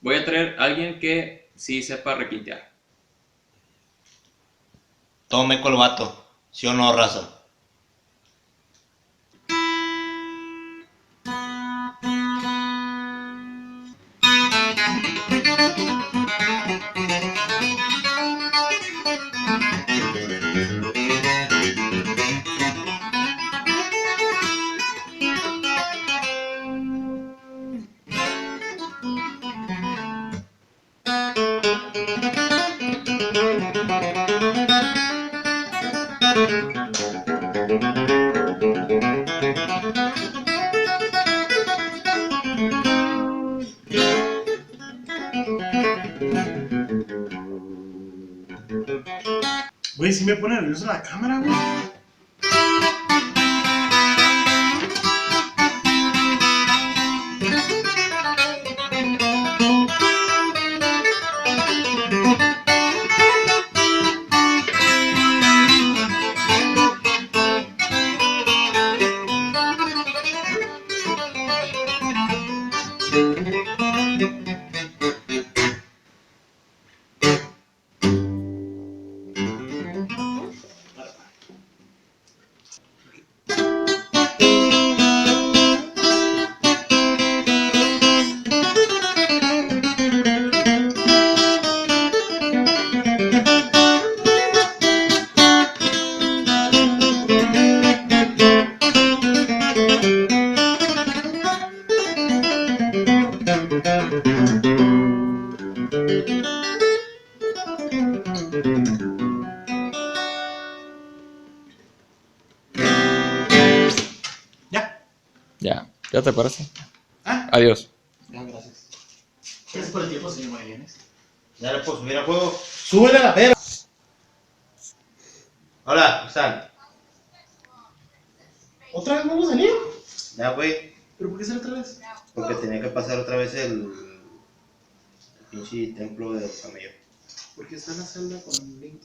Voy a traer a alguien que sí sepa requintear. Tome colvato, ¿sí o no, raza? Güey, sí me pone nervioso la cámara, güey. Ya. Ya te parece. Ah, Adiós. ya, gracias. Gracias por el tiempo, señor Magallanes. Ya le puedo subir a juego. Súbele a la perra. Hola, sal. ¿Otra vez vamos a salir? Ya, güey. ¿Pero por qué sale otra vez? Porque tenía que pasar otra vez el pinche templo de camello. Porque está en la celda con Link.